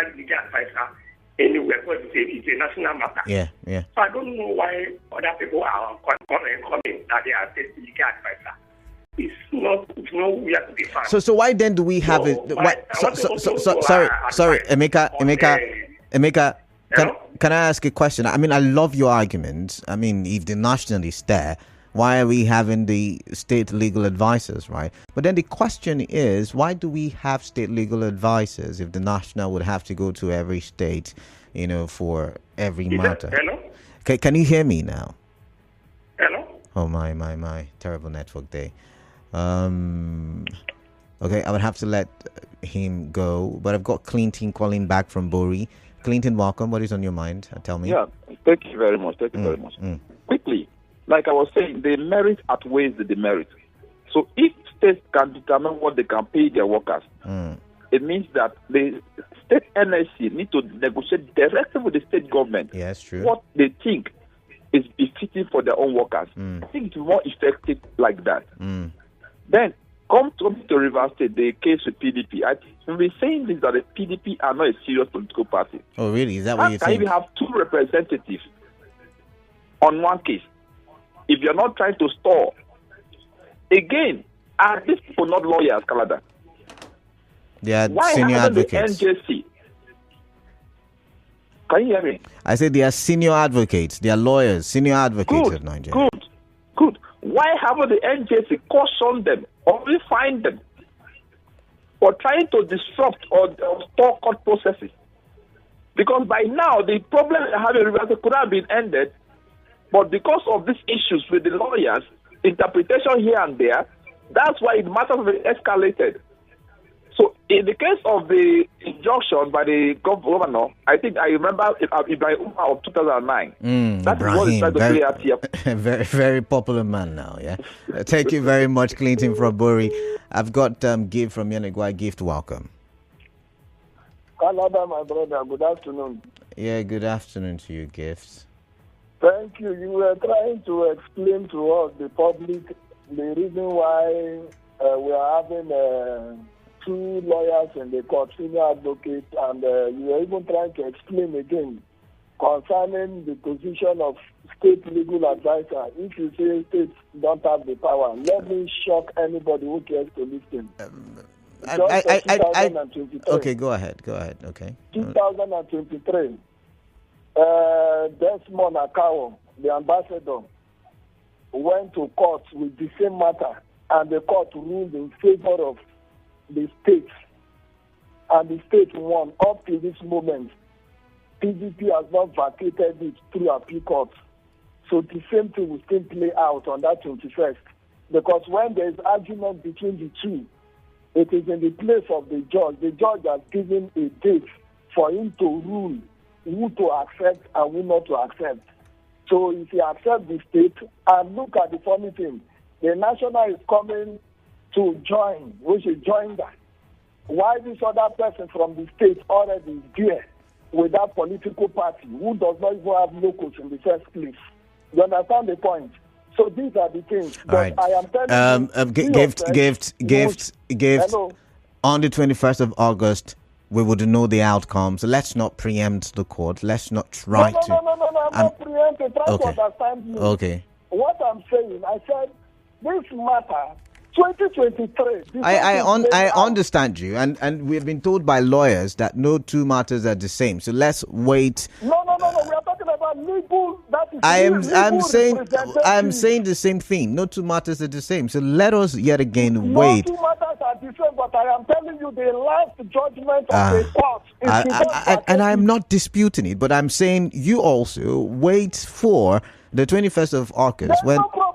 that legal advisor anywhere because it's a national matter. Yeah. So I don't know why other people are coming that they are state legal advisor. It's not weird to be found. So why then do we have it? Sorry, Emeka. Can I ask a question? I mean, I love your argument. I mean, if the nationalists there, why are we having the state legal advisors, right? But then the question is, why do we have state legal advisors if the national would have to go to every state, for every matter? Hello? Can you hear me now? Hello? Oh, my. Terrible network day. Okay, I would have to let him go. But I've got Clinton calling back from Bori. Clinton, welcome. What is on your mind? Tell me. Yeah, thank you very much. Quickly, like I was saying, the merit outweighs the demerit. So if states can determine what they can pay their workers, it means that the state NSC need to negotiate directly with the state government. Yes, true. What they think is befitting for their own workers. I think it's more effective like that. Then come to Rivers State, the case with PDP. I think we're saying this that the PDP are not a serious political party. Oh, really? Is that what you're saying? Can you have two representatives on one case if you're not trying to store? Again, are these people not lawyers, Canada? They are senior advocates. The NJC? Can you hear me? I said they are senior advocates. They are lawyers, senior advocates of Nigeria. Good. Why haven't the NJC cautioned them or refined them for trying to disrupt or stop court processes? Because by now, the problem they have in Rivers could have been ended, but because of these issues with the lawyers, interpretation here and there, that's why it matters have escalated. So in the case of the injunction by the governor, I think I remember Ibrahim of 2009. That is what is trying to play out here. Very, very popular man now, yeah. Thank you very much, Clinton from Bori. I've got Gift from Yanagwa. Gift, welcome. Canada, my brother, good afternoon. Yeah, good afternoon to you, Gift. Thank you. You were trying to explain to us, the public, the reason why we are having two lawyers in the court, senior advocates, and you were even trying to explain again concerning the position of state legal advisor. If you say states don't have the power, let me shock anybody who cares to listen. Okay, go ahead. Okay. 2023, Desmond Akao, the ambassador, went to court with the same matter, and the court ruled in favor of the state, and the state won. Up to this moment, PDP has not vacated it through appeal court. So the same thing will still play out on that 21st, because when there is argument between the two, it is in the place of the judge. The judge has given a date for him to rule who to accept and who not to accept. So if he accepts the state, and look at the funny thing, the national is coming to join, we should join that. Why this other person from the state already is there with that political party who does not even have locals in the first place? You understand the point? So these are the things. All right. I am telling you, gift. On the 21st of August, we would know the outcome. So let's not preempt the court. Let's not try to. No. I'm not preempting. Try to understand me. Okay. What I'm saying, I said this matter. 2023. I understand you, and we have been told by lawyers that no two matters are the same. So let's wait. No. We are talking about legal. That is I'm saying the same thing. No two matters are the same. So let us yet again wait. No two matters are the same, but I am telling you the last judgment of the court. And I'm not disputing it, but I'm saying you also wait for the 21st of August. There's no problem.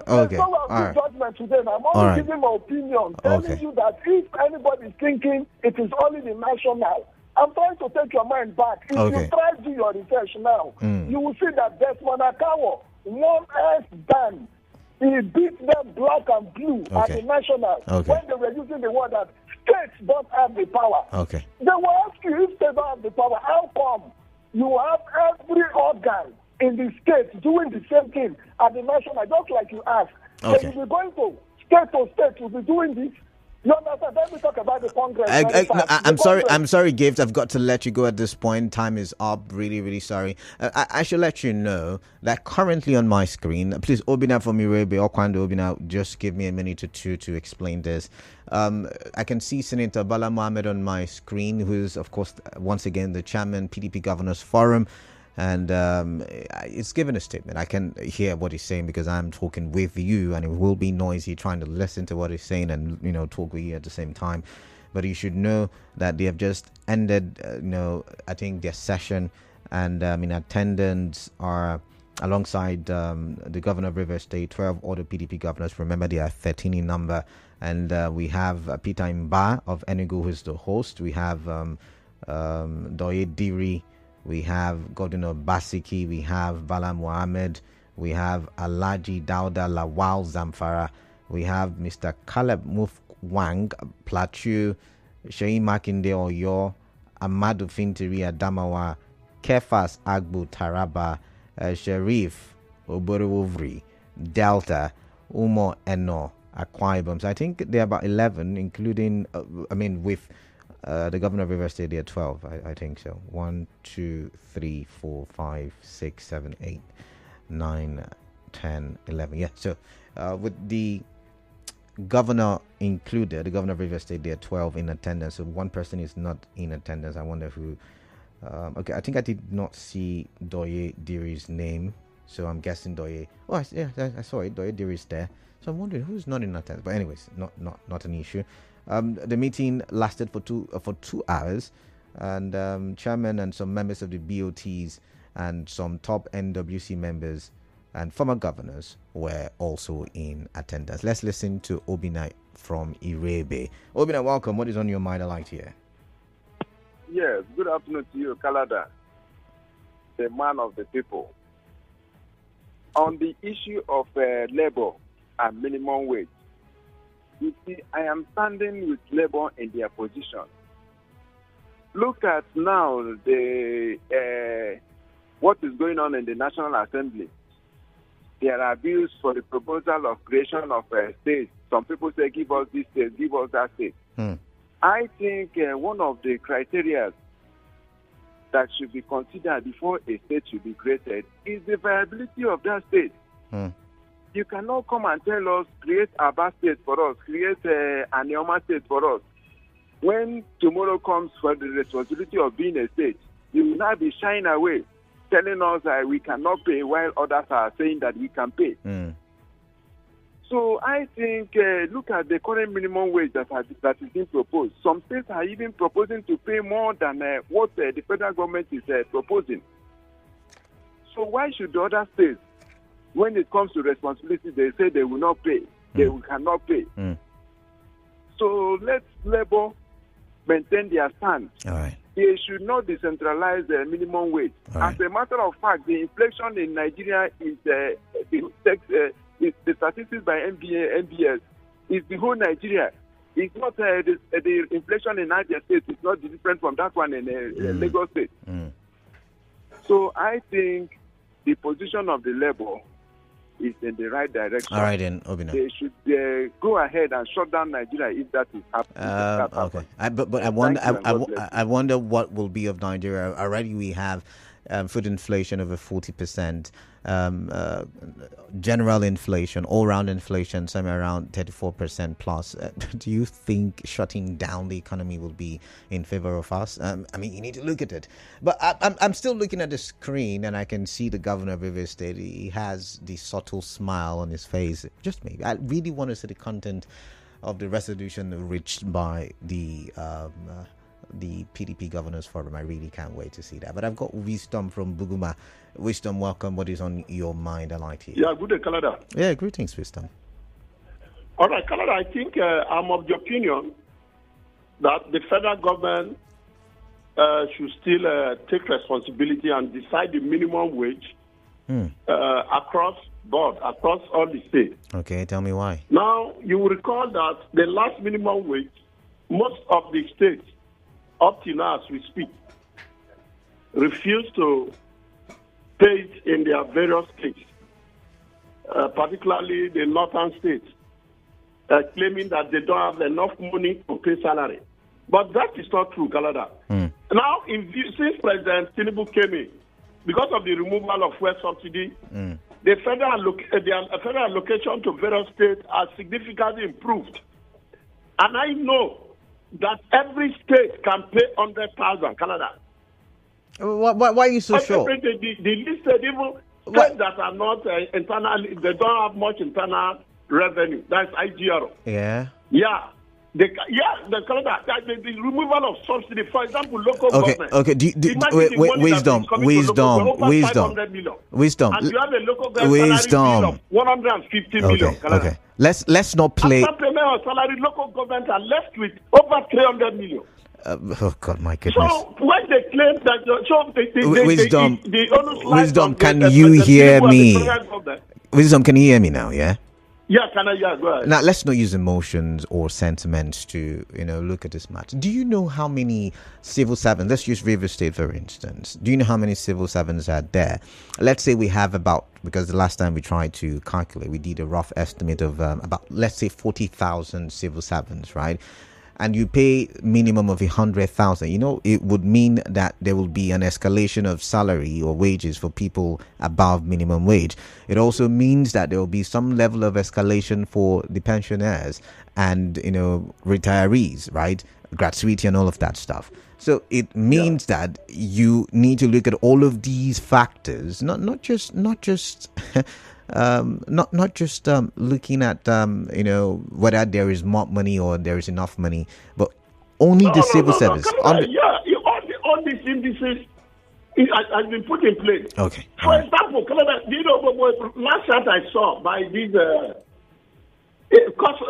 Okay. All right. Judgment today. I'm only giving my opinion, telling you that if anybody is thinking it is only the national, I'm trying to take your mind back. If you try to do your research now, you will see that Desmond Akao won S Dan. He beat them black and blue at the national when they were using the word that states don't have the power. Okay. They will ask you if states don't have the power. How come you have every organ in the state doing the same thing at the national, just like you asked? So you'll be going to state, you'll be doing this. You understand? Let me talk about the Congress. I'm sorry, Gift. I've got to let you go at this point. Time is up. Really, really sorry. I should let you know that currently on my screen, please, Obina from Irebe, Okwando Obina, just give me a minute or two to explain this. I can see Senator Bala Mohammed on my screen, who is, of course, once again, the chairman, PDP Governors Forum. And it's given a statement. I can hear what he's saying because I'm talking with you, and it will be noisy trying to listen to what he's saying and talk with you at the same time. But you should know that they have just ended, I think their session, and in attendance are alongside the governor of Rivers State, 12 other PDP governors. Remember, they are 13 in number, and we have Peter Mba of Enugu, who is the host. We have Doye Diri. We have Governor Basiki, we have Bala Mohammed, we have Alaji Dauda Lawal Zamfara, we have Mr. Caleb Mufwang Plateau, Sheyi Makinde Oyo, Amadu Fintiri Adamawa, Kefas Agbu Taraba, Sharif Oborowovri, Delta, Umo Eno, Akwa Ibom. So I think there are about 11, including, with the governor of Rivers State, there are 12, I think so. 1, 2, 3, 4, 5, 6, 7, 8, 9, 10, 11. Yeah, so with the governor included, the governor of Rivers State, there are 12 in attendance. So one person is not in attendance. I wonder who. Okay, I think I did not see Doye Diri's name. So I'm guessing Doye. Oh, I saw it. Doye Diri is there. So I'm wondering who's not in attendance. But anyways, not an issue. The meeting lasted for 2 hours, and chairman and some members of the BOTs and some top NWC members and former governors were also in attendance. Let's listen to Obina from Irebe. Obina, welcome. What is on your mind? I like to hear. Yes, good afternoon to you, Kalada, the man of the people. On the issue of labor and minimum wage, you see, I am standing with Labour in their position. Look at now what is going on in the National Assembly. There are bills for the proposal of creation of states. Some people say, give us this state, give us that state. I think one of the criteria that should be considered before a state should be created is the viability of that state. You cannot come and tell us, create Aba state for us, create Anioma state for us. When tomorrow comes for the responsibility of being a state, you will not be shying away, telling us that we cannot pay while others are saying that we can pay. So I think, look at the current minimum wage that is being proposed. Some states are even proposing to pay more than what the federal government is proposing. So why should the other states, when it comes to responsibility, they say they will not pay, they cannot pay? So let Labour maintain their stand. All right. They should not decentralize the minimum wage. As a matter of fact, the inflation in Nigeria is the statistics by NBS is the whole Nigeria. It's not the inflation in Niger State is not different from that one in Lagos State. So I think the position of the Labour is in the right direction. All right, then, Obina. They should go ahead and shut down Nigeria if that is happening. Okay. I wonder what will be of Nigeria. Already we have food inflation over 40%, general inflation, all-round inflation, somewhere around 34% plus. Do you think shutting down the economy will be in favor of us? You need to look at it. But I'm still looking at the screen, and I can see the governor of Rivers State. He has the subtle smile on his face. Just maybe. I really want to see the content of the resolution reached by the PDP Governors Forum. I really can't wait to see that. But I've got Wisdom from Buguma. Wisdom, welcome. What is on your mind? I like to hear. Yeah, good day, Canada. Yeah, greetings, Wisdom. All right, Canada, I think I'm of the opinion that the federal government should still take responsibility and decide the minimum wage across board, across all the states. Okay, tell me why. Now, you will recall that the last minimum wage, most of the states, up to now as we speak, refuse to pay it in their various states, particularly the northern states. claiming that they don't have enough money to pay salary. But that is not true, Canada. Now, since President Tinubu came in, because of the removal of fuel subsidy, the federal allocation to various states has significantly improved. And I know that every state can pay 100,000, Canada. Why are you so sure? The listed even states that are not internal, they don't have much internal revenue. That's IGR. Yeah. Yeah. The Canada, the removal of subsidy, for example, local government. Okay. Wisdom. And you have a local government salary bill of 150 million. Okay. Let's not play. After payment of salary, local government are left with over 300 million. Oh God, my goodness! So when they claim that, Wisdom, can you hear me? Wisdom, can you hear me now? Yeah. Yeah, can I? Yeah, go ahead. Now let's not use emotions or sentiments to look at this matter. Do you know how many civil servants? Let's use River State for instance. Do you know how many civil servants are there? Let's say we have about, because the last time we tried to calculate, we did a rough estimate of about, let's say, 40,000 civil servants, right? And you pay minimum of 100,000, it would mean that there will be an escalation of salary or wages for people above minimum wage. It also means that there will be some level of escalation for the pensioners and, retirees, right? Gratuity and all of that stuff. So it means that you need to look at all of these factors, not just looking at whether there is more money or there is enough money, but only the civil service. All these indices has been put in place. Okay. For example, Canada, last chart I saw by these cost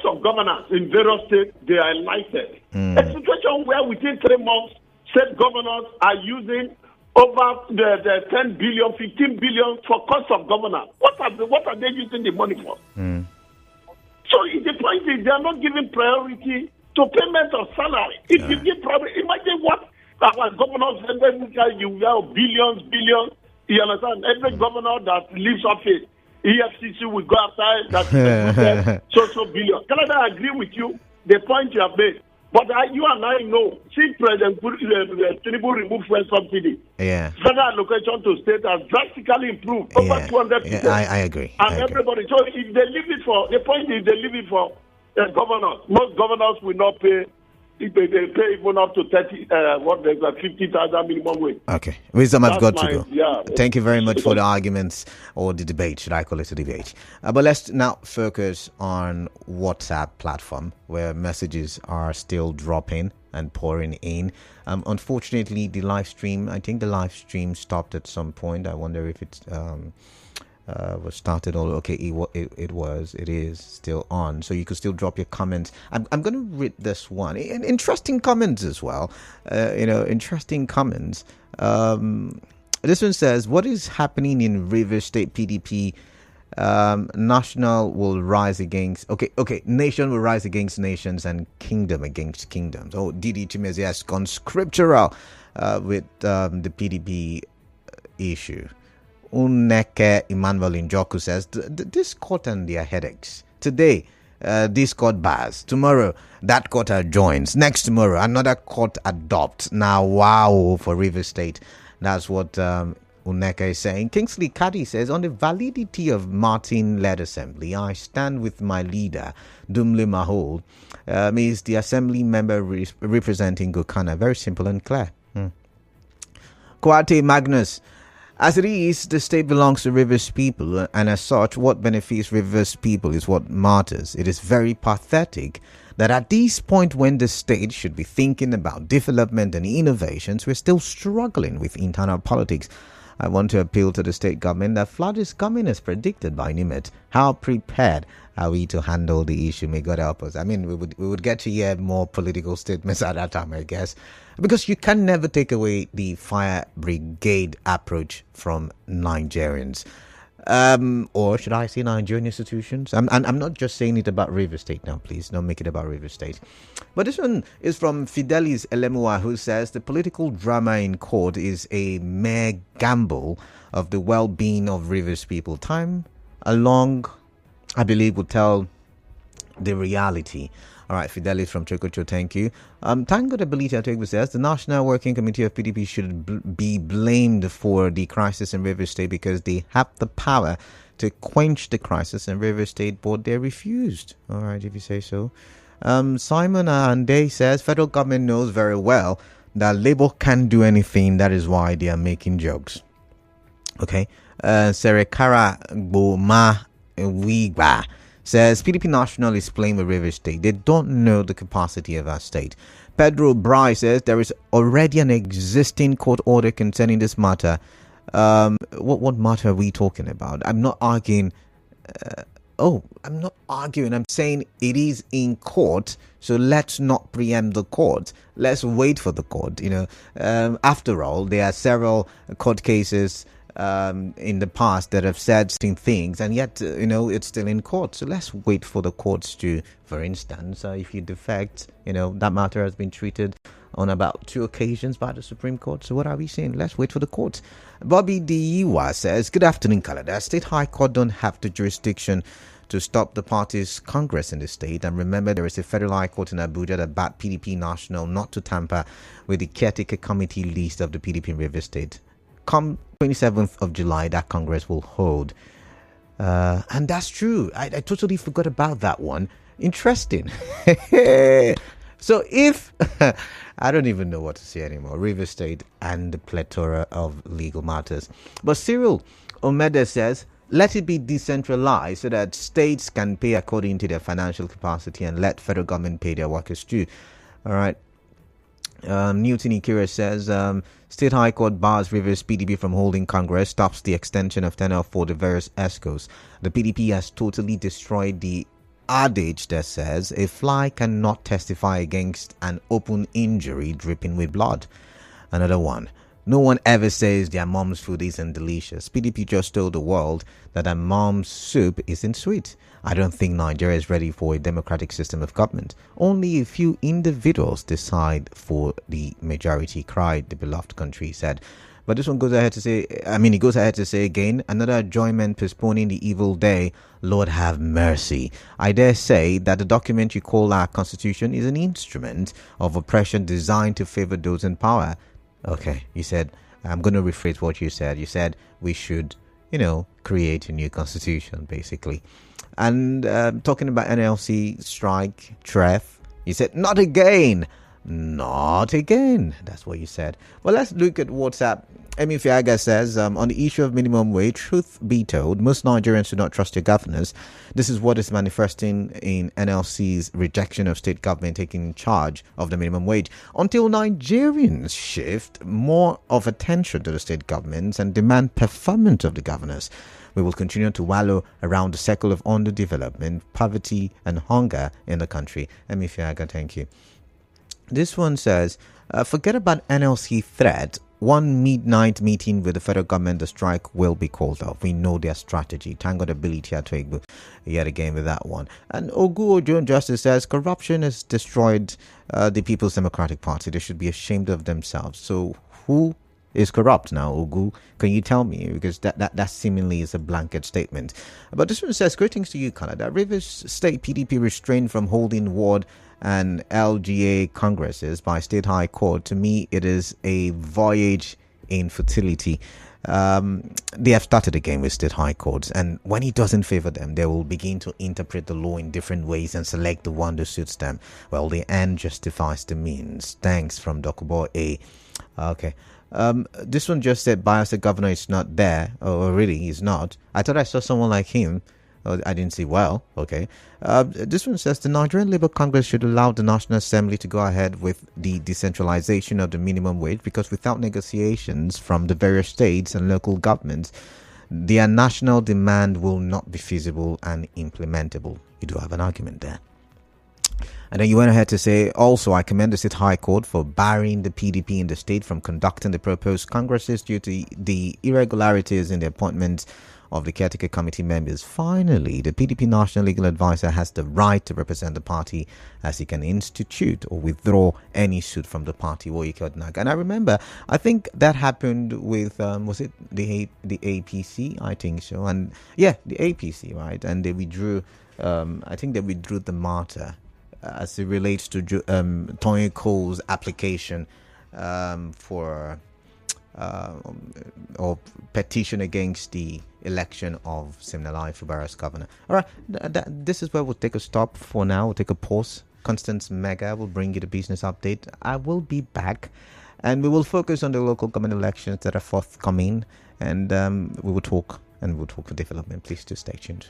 of governance in various states, they are enlightened. A situation where within 3 months, state governors are using over the 10 billion, 15 billion for cost of governance. What are they using the money for? So the point is they are not giving priority to payment of salary. If you give priority, imagine what our governors, you have billions. You understand? Every governor that leaves office, EFCC will go after that so billion. Canada, I agree with you, the point you have made. But you and I know, since President Tinubu removed fuel subsidy, federal allocation to state has drastically improved, over 200%. I agree. And everybody, so if they leave it for, the point is they leave it for governors. Most governors will not pay. If they pay even up to 50,000 minimum wage. Okay. Wisdom, I've got to go. Yeah. Thank you very much for the arguments, or the debate. Should I call it a debate? But let's now focus on WhatsApp platform, where messages are still dropping and pouring in. Unfortunately, the live stream stopped at some point. I wonder if it's was started all okay. It is still on, so you could still drop your comments. I'm going to read this one, interesting comments as well. Interesting comments. This one says, what is happening in River State PDP? National will rise against nation will rise against nations and kingdom against kingdoms. Didi Chimezi has gone scriptural with the PDP issue. Uneke Emmanuel Njoku says, this court and their headaches. Today, this court bars. Tomorrow, that court adjoins. Next tomorrow, another court adopts. Now, wow, for River State. That's what Uneke is saying. Kingsley Kadi says, on the validity of Martin-led assembly, I stand with my leader, Dumle Mahol. Is the assembly member representing Gokana. Very simple and clear. Kwate Magnus, as it is, the state belongs to Rivers people, and as such, what benefits Rivers people is what matters. It is very pathetic that at this point, when the state should be thinking about development and innovations, we're still struggling with internal politics. I want to appeal to the state government that flood is coming as predicted by NIMET. How prepared are we to handle the issue? May God help us. I mean, we would get to hear more political statements at that time, I guess, because you can never take away the fire brigade approach from Nigerians. Or should I say Nigerian institutions? I'm not just saying it about River State now, please. Don't make it about River State. But this one is from Fidelis Elemua, who says the political drama in court is a mere gamble of the well-being of Rivers people. Time along, I believe, will tell the reality. All right, Fidelis from Chokocho, thank you. Tango Ability Atwegbu says the National Working Committee of PDP should be blamed for the crisis in River State because they have the power to quench the crisis in River State, but they refused. All right, if you say so. Simon Ande says federal government knows very well that Labour can't do anything. That is why they are making jokes. Okay. Serekara Boma Wiba says PDP National is playing with River State. They don't know the capacity of our state. Pedro Bry says there is already an existing court order concerning this matter. What matter are we talking about? I'm not arguing. I'm not arguing. I'm saying it is in court. So let's not preempt the court. Let's wait for the court. After all, there are several court cases in the past that have said things, and yet it's still in court. So let's wait for the courts to, for instance, if you defect, that matter has been treated on about 2 occasions by the Supreme Court. So what are we saying? Let's wait for the courts. Bobby Diwa says, good afternoon, Canada. State High Court don't have the jurisdiction to stop the party's Congress in the state. And remember, there is a federal high court in Abuja that bade PDP National not to tamper with the caretaker committee list of the PDP in River State. Come 27th of July, that Congress will hold. And that's true. I totally forgot about that one. Interesting. So if, I don't even know what to say anymore, River State and the plethora of legal matters. But Cyril Omede says, let it be decentralized so that states can pay according to their financial capacity and let federal government pay their workers too. All right. Newton Ikira says, State High Court bars Rivers PDP from holding Congress, stops the extension of tenure for the various Excos. The PDP has totally destroyed the adage that says a fly cannot testify against an open injury dripping with blood. Another one. No one ever says their mom's food isn't delicious. PDP just told the world that their mom's soup isn't sweet. I don't think Nigeria is ready for a democratic system of government. Only a few individuals decide for the majority, cried the beloved country, said. But this one goes ahead to say, he goes ahead to say again, another adjournment postponing the evil day. Lord have mercy. I dare say that the document you call our constitution is an instrument of oppression designed to favor those in power. Okay, you said, I'm going to rephrase what you said. You said we should, create a new constitution, basically. And talking about NLC strike, TREF, you said, not again. Not again. That's what you said. Well, let's look at WhatsApp. Emi Fiaga says, on the issue of minimum wage, truth be told, most Nigerians do not trust their governors. This is what is manifesting in NLC's rejection of state government taking charge of the minimum wage. Until Nigerians shift more of attention to the state governments and demand performance of the governors, we will continue to wallow around the circle of underdevelopment, poverty, and hunger in the country. Emi Fiaga, thank you. This one says, forget about NLC threat. One midnight meeting with the federal government, the strike will be called off. We know their strategy. Thank God Ability Atwegbu yet again with that one. And Ogu Ojo Justice says, corruption has destroyed the People's Democratic Party. They should be ashamed of themselves. So who is corrupt now, Ogu? Can you tell me? Because that seemingly is a blanket statement. But this one says, greetings to you, Canada. Rivers State PDP restrained from holding ward and LGA congresses by State High Court. To me, it is a voyage in futility. They have started again with State High Courts, and when it doesn't favor them, they will begin to interpret the law in different ways and select the one that suits them. Well, the end justifies the means. Thanks from Dokubo A. Okay. This one just said bias the governor is not there. Oh, really? He's not. I thought I saw someone like him. I didn't see well. Okay. This one says the Nigerian Labour Congress should allow the National Assembly to go ahead with the decentralization of the minimum wage, because without negotiations from the various states and local governments, their national demand will not be feasible and implementable. You do have an argument there. And then you went ahead to say, also, I commend the State High Court for barring the PDP in the state from conducting the proposed congresses due to the irregularities in the appointments of the caretaker committee members. Finally, the PDP National Legal Advisor has the right to represent the party, as he can institute or withdraw any suit from the party. And I remember, I think that happened with, was it the APC? I think so. And yeah, the APC, right? And they withdrew I think they withdrew the matter as it relates to Tony Cole's application for or petition against the election of Siminalayi Fubara as governor. All right, this is where we'll take a stop for now. We'll take a pause. Constance Mega will bring you the business update. I will be back, and we will focus on the local government elections that are forthcoming, and we will talk for development. Please do stay tuned.